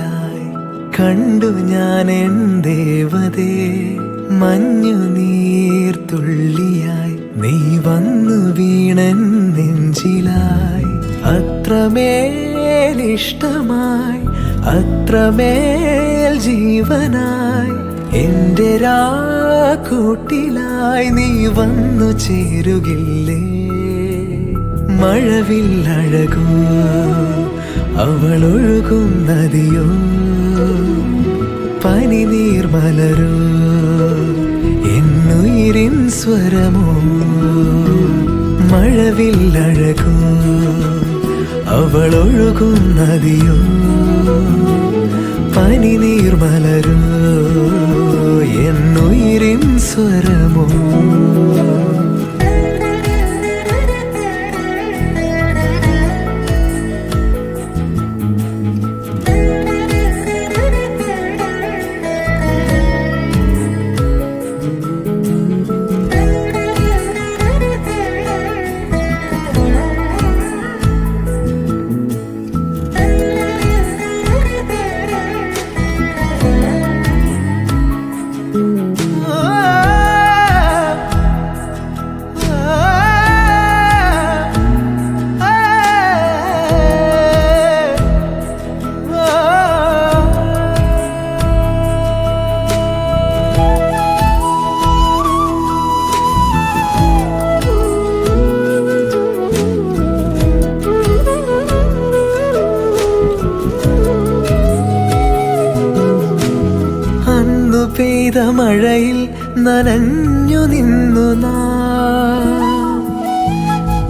കനവിലായി കണ്ടു ഞാൻ എൻ ദേവതേ. മഞ്ഞു നീർത്തുള്ളിയായി നീ വന്നു വീണൻ നെഞ്ചിലായി. അത്രമേൽ ഇഷ്ടമായി അത്രമേൽ ജീവനായി എന്റെ രാക്കൂട്ടിലായി നീ വന്നു ചേരുകില്ലേ. മഴവില്ലഴകോ അവളൊഴുകും നദിയോ പനിനീർമലരോ എന്നുയിരിൻ സ്വരമോ. മഴവില്ലഴകോ അവളൊഴുകും നദിയോ പനിനീർമലരോ എന്നുയിരിൻ സ്വരമോ. പെയ്ത മഴയിൽ നനഞ്ഞു നിന്നു നാം.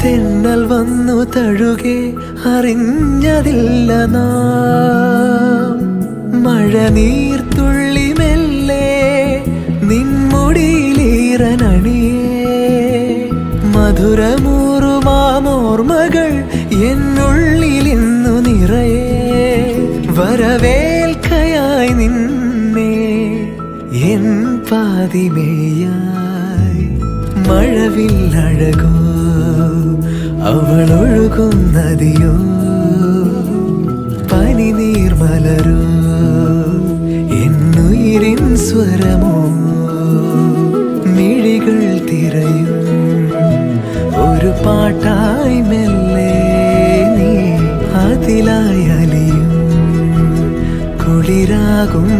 തെന്നൽ വന്നു തഴുകെ അറിഞ്ഞതില്ല നാം. മഴ നീർത്തുള്ളി മെല്ലെ നിൻമുടിയിലീറനണിയേ. മധുരമൂറുമാമോർമകൾ എന്നുള്ളിലിന്നു നിറയെ. വരവേൽക്കയായി നിന്നെ എൻ പാതിമേയായി. മഴവില്ലഴകോ അവളൊഴുകും നദിയോ പനിനീർമലരോ എന്നുയിരിൻ സ്വരമോ. മിഴികൾ തിരയും ഒരു പാട്ടായി മെല്ലെ നീ അതിലായി അലിയും കുളിരാകും